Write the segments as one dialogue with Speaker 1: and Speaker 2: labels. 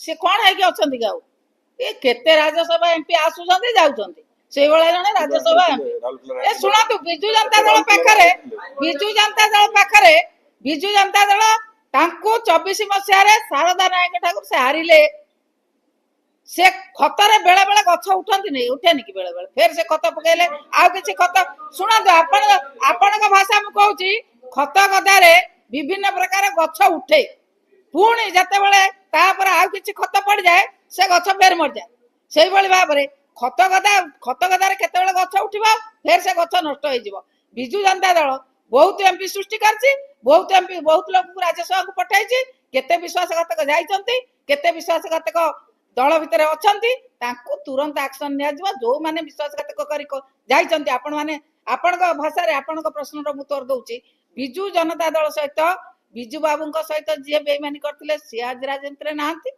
Speaker 1: सी कौन है कि अच्छा गाँव ये केते राज्यसभा एमपी आसुचंती जाउचंती से वाला जने राज्यसभा एमपी ए सुना तू बिजू जनता दल पाखरे बिजू जनता दल तांको 24 मसिया रे शारदा नायक ठाकुर से हारिले से खतरे बेले बेले गछ उठंती नहीं उठेनी कि बेले बेले फिर से खत पकेले आ किछि खत सुना तो आपण का भाषा में कहूची खत गदारे विभिन्न प्रकार गछ उठे पुणी जते बेले तापर आ किछि खत पड़ जाए से गछ फेर मर जाए सेही भली भाव रे खत गदारे केते बेले गछ उठिबा फिर से गछ नष्ट होई जिवो बिजू जनता दल बहुत एमपी सृष्टि करछि बहुत एमपी बहुत लोक राज्यसभा को पठाइछि केते विश्वासघातक जाइचंती केते विश्वासघातक दल भितर अछंती तांको तुरंत एक्शन निया जिवो जो माने विश्वासघातक करी जाइचंती आपण माने आपण को भाषा रे आपण को प्रश्न रो उत्तर दउची बिजू जनता दल सहित बिजू बाबू सहित जी बेईमानी करथिले सी आज राजनीति नाहांती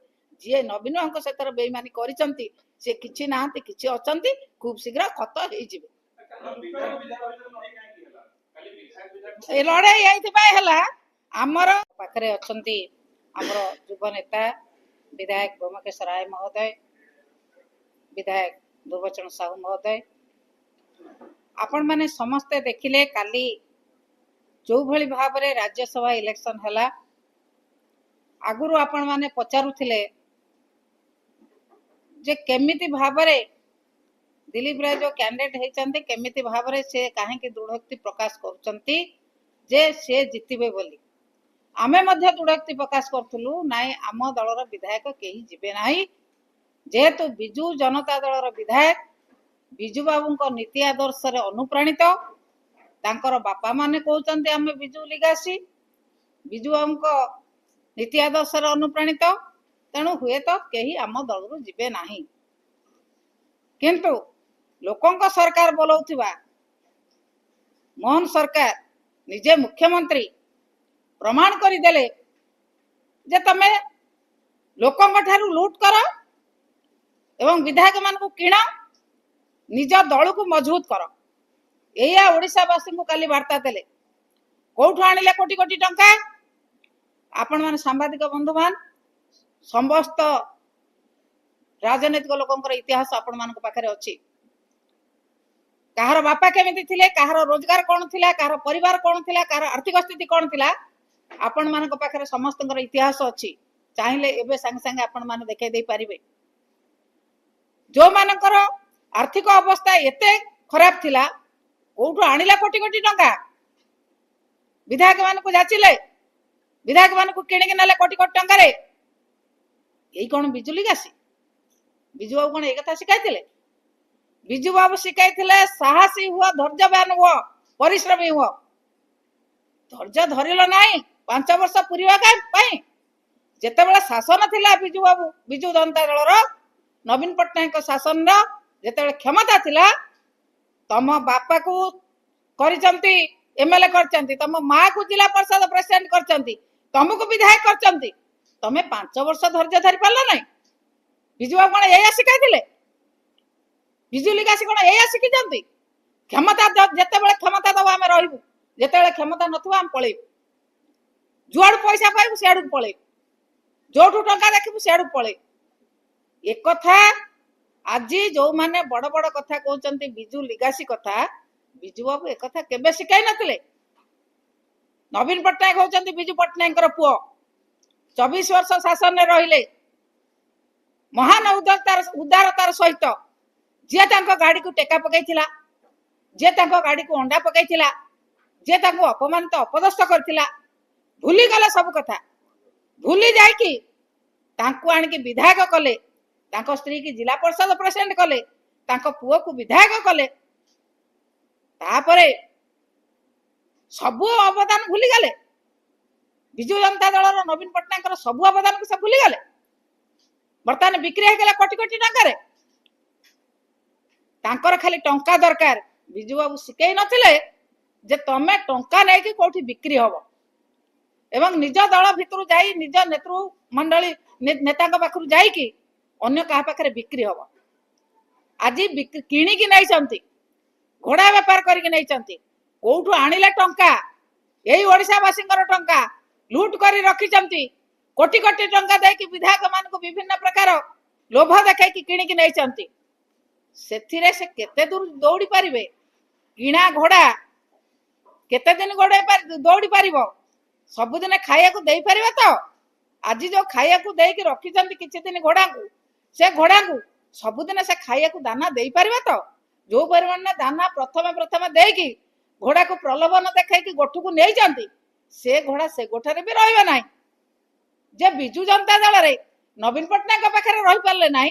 Speaker 1: जी नवीन सहित बेईमानी करिसंती से किछि नाहांती किछि अछंती खूब शीघ्र खत हेई जिवे ए लड़ाई एइथिबाय हला हमर पाखरे अछंती हमर युवा नेता विधायक गोमकेश राय महोदय विधायक दुर्वचन साहू महोदय आपण माने समस्ते देखिले काली जो भली भाव रे राज्यसभा इलेक्शन हला आगुरु आपण माने पचारुथिले जे केमिति भाव रे दिलीप राय जो कैंडिडेट हेचंती केमिति भाव रे से काहे कि दृढ़ोक्ति प्रकाश करचंती जे से जितिबे बोली आमे मध्य दृढ़ोक्ति प्रकाश करथुलु नाइ आम दलर विधायक केही जिबे नाही जेहेतु बिजू जनता दलर विधायक बिजू बाबू नीति आदर्श रे अनुप्राणित तांकर बापा माने कहउचंती आमे बिजू लिगासी बिजू बाबू नीति आदर्श रे अनुप्राणित तेणु हुए तो केही आम दलरु जिबे नाही किंतु लोकंक सरकार बोलौथिबा मोहन सरकार निजे मुख्यमंत्री प्रमाण करदेले जे तमे लोकंक ठारू लूट कर एवं विधायक मान को किण निज दल को मजबूत कर एया ओडिशावासी को काली वार्ता देले कोठु आनिले कोटी कोटी टंका आपण मान सांबादिक बंधु मान समस्त राजनीतिक लोकंकर इतिहास आपण मान पाखरे अछि कहार बापा केमिति थिले कहार रोजगार कोन थिला कहार परिवार कोन थिला कहार आर्थिक स्थिति कोन थिला आपण मान पाखरे समस्तकर इतिहास अछि चाहिले एबे संग संग आपण मान देखाई दे पारिबे जो मानकर आर्थिक अवस्था एते खराब थिला कोठु आनिला कोटी कोटी टंका विधायक मान को जाचिले विधायक मान को किने के नाले कोटी कोटी टंका रे एई कोन बिजुली गासी बिजू बाबू कोन ए कथा सिखाइथिले बिजू बाबू सिखाइथिले साहसी हुआ धैर्यवान हुआ परिश्रमी हुआ धैर्य धरिलो नाही 5 वर्ष पूरीवा पई जेते बेला शासन थिला बिजू जनता दलर नवीन पट्टनायक शासन रो जेते क्षमता थिला तम बापा को करिसंती एमएलए करचंती तम मां को जिला परिषद प्रेसिडेंट करचंती तुमको विधायक करचंती तमे 5 वर्ष धैर्य धरि पाला नाही बिजू बाबू कोन एया सिखाइथिले बिजुली गासी कोन एया सिखि जंती क्षमता जेते बेले क्षमता दबा हम रहिबु जेते बेले क्षमता नथुवा हम पळेबु जुआड़ पैसा पाइबु सेआडु पळेबु जोठु टंका देखिबु सेआडु पळेबु एक कथा आज जो माने बड़ बड़ कथा कहउचंती बिजू लिगासी कथा बिजू बाबू एक कथा केबे सिखाई नथिले नवीन पट्टनायक होचंती बिजू पट्टनायक पुओ 24 वर्ष शासन में रहिले महान उदारतार सहित जे तांको गाड़ी को टेका पकईथिला जे तांको गाड़ी को अंडा पकईथिला जे तांको अपमानित अपदस्थ करथिला भूली गले सब कथा भूली जाई कि तांको आन के विधायक कले तांको स्त्री की जिला परिषद प्रेसिडेंट कले तांको पुओ को विधायक कले तापरे सब अवदान भूली गले बिजू जनता दल नवीन पट्टनायक सब अवदान को सब भूली गले बर्तमान बिक्री हो गला कोटी कोटी टंका रे तांकर खाली टंका दरकार बिजू बाबू शिखई नथिले जे तमे टंका नै कि कोठी बिक्री होबो एवं निज दल भितरु जाई निज नेतृ मंडली नेता पाखरु जाई कि अन्य कहा पाखरे बिक्री होबो आज किणी कि नै चंती घोड़ा व्यापार करके नै चंती कोठु आनिले टंका एई ओडिसा वासिंकर टंका लूट करी रखी चंती कोटी कोटी टंका देकी विधायक मानक विभिन्न प्रकार लोभ देखैकी किणिकी नहीं से केते दूर दौड़ी पारिबे किणा घोड़ा केते दिन गोड़े दौड़ी पारिबो सबुदिन खाया को दे पारिबा तो आज जो खाया को देकी रखिचंती किछि दिन घोड़ा को से घोड़ा को सबुदिन से खाया को दाना दे पारिबा तो जो परिमाण दाना प्रथम प्रथम देकी घोड़ा को प्रलोभन देखैकी गोठू को नहीं जाती से घोड़ा से गोठारे भी रहिबा नाही जे बिजु जनता दल रे नवीन पट्टनायक पाखे रही पारे ना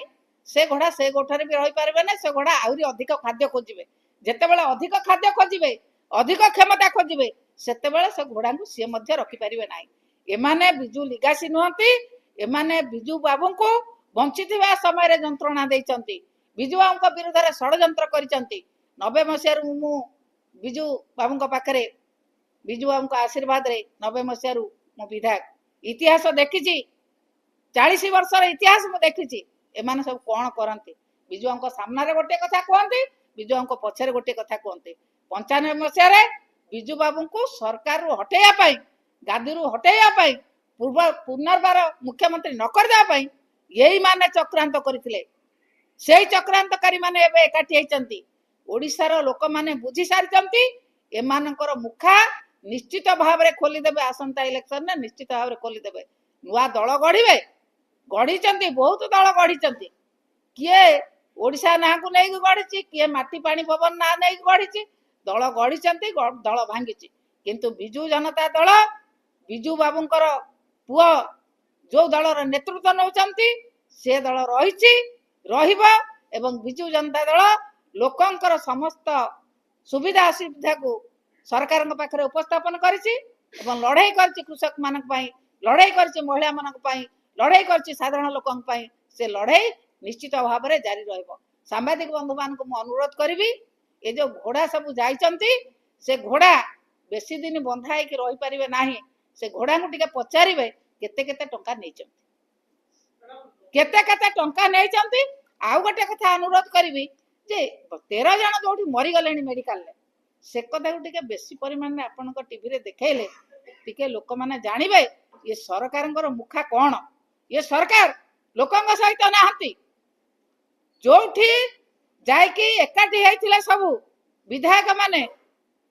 Speaker 1: से घोड़ा से गोठारे भी रही पारे ना से घोड़ा आहरी अधिक खाद्य खोजे जितेबाला अधिक खाद्य खोजे अधिक क्षमता खोजे सेतेबेले से घोड़ा को सी रखिपारे ना एमाने बिजु लिगासी नुहति एमाने बिजु बाबू को बंची समय जंत्रणा देइचंती बिजु बाबू विरुद्ध में षड्यंत्र करिसंती 90 मसीह मु बिजु बाबू पाखे बिजु बाबू आशीर्वाद रे 90 मसीह मु विधायक इतिहास देखी 40 वर्ष इतिहास मु देखी एमाने सब कौन करती बिजुआ सामने गोटे कथा कहते बिजुआ पछरे गोटे कथा कहते 95 मसीह बिजु बाबू को सरकार हटेया गादी हटेया पूर्व पुनर्बार मुख्यमंत्री न करदेवाई यही माने चक्रांत करथिले सेही चक्रांतकारी माने एबे एकाठी होइचंती ओडिसार लोक माने बुझी सारिचंती एमानकर मुखा निश्चित भाव में खोलीदेवे आसंता इलेक्शन में निश्चित भाव में खोलीदेवे नुआ दल गढ़े गढ़ी बहुत दल गढ़ी किए ओडिशा ना को नहीं गढ़ी किए माटी पानी पवन ना नहीं गढ़ी दल गढ़ी दल भांगी किंतु बिजु जनता दल बिजु बाबूंकर पुओ जो दलर नेतृत्व नौचंती से दल रही बिजु जनता दल लोकंकर समस्त सुविधा असुविधा को सरकार पाखे उपस्थापन करिछि लड़ाई करछि कृषक मानक पई लड़ाई करछि महिला मानक पई लड़ाई करछि साधारण लोकन पई से लड़ाई निश्चित भाव में जारी रहइबो सांबादिक बंधु मान को अनुरोध करी ये जो घोड़ा सब जाइचंती से घोड़ा बेसी दिन बंधा है कि रही पारिबे नाही से घोड़ा को टिके पचारिबे केते केते टंका नैचंती आउ गोटे कथा अनुरोध करी जे 13 जन जोठी मरी गलेनी मेडिकल ले से कथा को बेसी परिमाण में आपण टीवी रे देखेले टिके लोक माने जानिबे ये सरकार मुखा कौन ये सरकार लोकंग सहित नाहंती जोठी जायकी एकाठी होइथिले सब विधायक माने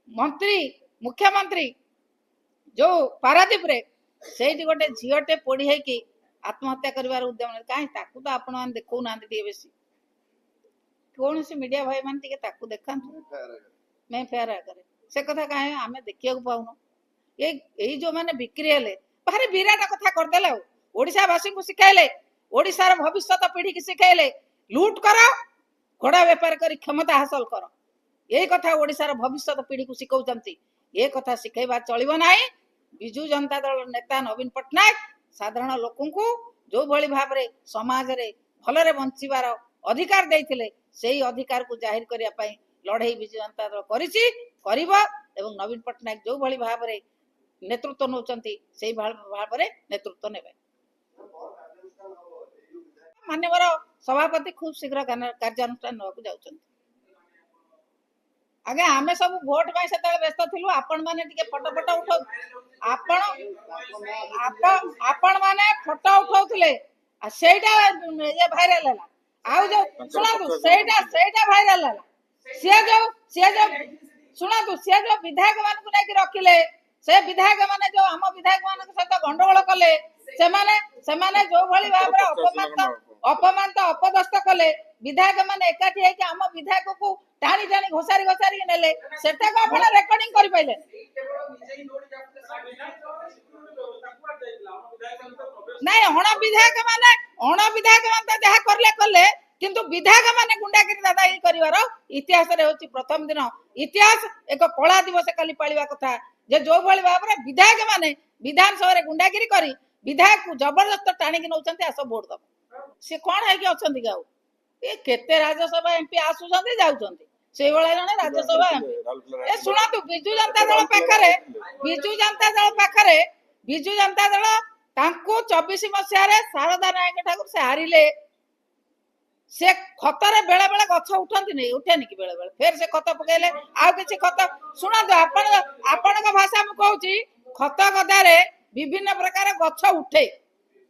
Speaker 1: मंत्री मुख्यमंत्री जो पारादीप रे सेठी गोटे झीटे पोड़ी है कि आत्महत्या करिवार उद्यम कहीं ताकू तो आपण मान देखौ ना टिके बेसी कौन से मीडिया भाई मान टिके ताकू देखांतु मैं फेर करे से कथा कहीं आम देखा पाऊन ये जो मैंने बिक्री हेले भारी विराट कथा करदे ओडिशावासी को शिखाइले ओडिशार भविष्य पीढ़ी की शिखाइले लूट कर घोड़ा बेपार कर क्षमता हासिल कर यही कथा ओडिशार भविष्य पीढ़ी को शिखौचंती ये कथा शिखेबा चलिबो नाही बिजु जनता दल नेता नवीन पट्टनायक साधारण लोकन को जो भली भाव रे समाज रे भलरे बंचिबार अधिकार देइथिले सेही अधिकार को जाहिर करिया पई लड़ाई बिजु जनता दल करिछि करिबो एवं नवीन पट्टनायक जो भली भाव रे नेतृत्व नौचंती सेही भाव रे नेतृत्व नेबे मान्यवर सभापति खूब शीघ्र कार्यानुष्ठान नवाक जाउछंती आगे आमे सब वोट में से व्यस्त थिलु आपण माने टिके फोटो फोटो उठो आपण माने फोटो उठाउथिले आ सेटा ये भाइरल हला आउ जो सुनातु सेटा भाइरल हला से जो सुनातु से जो विधायक मान को नै रखिले से विधायक माने जो हम विधायक मान के साथ गंडगोल कले से जो भली भाव अपमान तो अपदस्थ कले विधायक माने एकाठी है कि हम विधायक को टाणी टाणी घोसारी घोसारी नेले सेटा को आपण रेकॉर्डिंग करि पाइले नहीं अण विधायक माने जहा करले किंतु विधायक माने गुंडागिरी दादा ही करिवार इतिहास रे होची प्रथम दिन इतिहास एक कला दिवस काली पालिबा कथा जे जो भली भाव रे विधायक माने विधानसभा रे गुंडागिरी करी विधायक को जबरदस्त टाणी के नौचंती आसो वोट दब से कौन है कि अछंती गाउ ए केते राज्यसभा एमपी आसुचंती जाउचंती से वाला जने राज्यसभा एमपी ए सुना तू बिजु जनता दल तांको 24 मसिया रे शारदा नायक ठाकुर से हारिले से खतरे बेले बेले गछ उठंती नहीं उठेनी कि बेले बेले फिर से खत पकेले आउ किछि खत सुना तो आपण का भाषा में कहूची खत गदारे विभिन्न प्रकार गछ उठे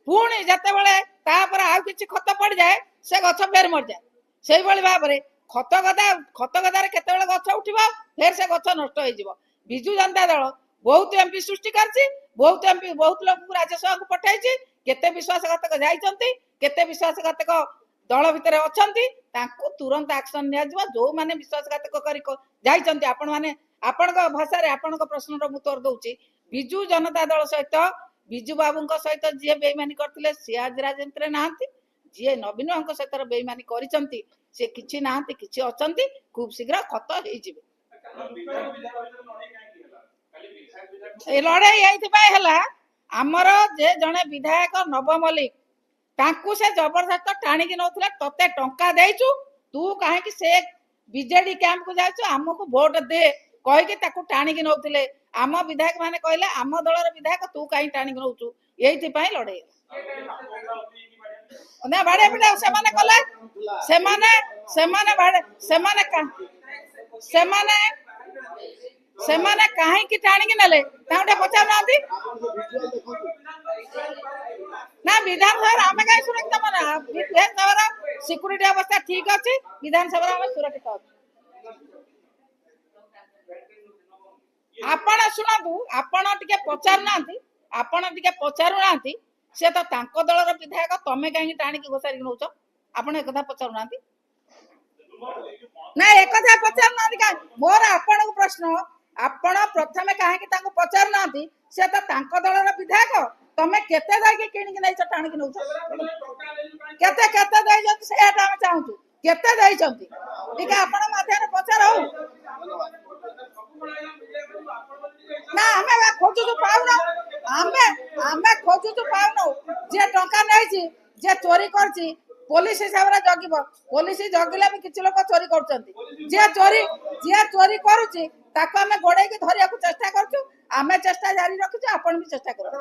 Speaker 1: पुणी जितेबाला आउ कि खत पड़ जाए से गछ फेर मर जाए से भाव में खत गदार केत गछ उठ फेर से गछ नष्ट हो विजु जनता दल बहुत एमपी सृष्टि कर बहुत लोग राज्यसभा को पठाई केते विश्वासघातक जाइछंती केते विश्वासघातक दल भितर अछंती तांको तुरंत एक्शन निया जिवो जो माने विश्वासघातक करी जाइछंती आपण माने आपण भाषा रे आपण प्रश्न रो उत्तर दउची विजु जनता दल सहित विजु बाबू सहित जी बेईमानी करथिले सी आज राजनीति नाहांती जी नवीन सहित बेईमानी करिसंती से किछि नाहांती किछि अछंती खूब शीघ्र खत हेई जिवे लड़ाई ये आमर जे जड़े विधायक नव मल्लिक तांकु से जबरदस्त टाणिकी नौथिले तते टंका देइछु तू काहे से बीजेडी कैंप को जाइछु हमको वोट दे कहि ताकु टाणिकी नौथिले आम विधायक माने कहले आम दलर विधायक तू काहे टाणिकी नौछु एइथि पई लड़ाई ना बाड़े पिटा से माने कले से माने बाड़े से माने काहे की टाणिकी नले ताउटे पचार नांती ना विधानसभा आम कहीं सुरक्षित मना विधानसभा सिक्यूरीटी अवस्था ठीक अच्छी विधानसभा आम सुरक्षित आपण शुणु आपण टिके पचार नांती आपण टिके पचारू नांती से तो तांको दलर विधायक तमे कहीं टाणिकी घोषारी नौच आपण एक कथा पचारू नांती ना एक कथा पचारू नांती का मोर आपण को प्रश्न आपण प्रथमे काहे तांको पचारू नांती से तो तांको दलर विधायक तमे केते दागी किणी नै टाणी कि नउछ केते केते दई जति से एटा हम चाहू केते दई जति ठीक आपण माथे पचार हो ना हमें खोजु तो पाउ ना हमें खोजु तो पाउ ना जे टंका नै छी जे चोरी करछी पुलिस हिसाब रे जगिबो पुलिस जगिले भी किछ लोक चोरी करछंती जे चोरी करूची ताको हमें गोड़े के धरिया को चेष्टा करछु हमें चेष्टा जारी रखछु आपण भी चेष्टा करो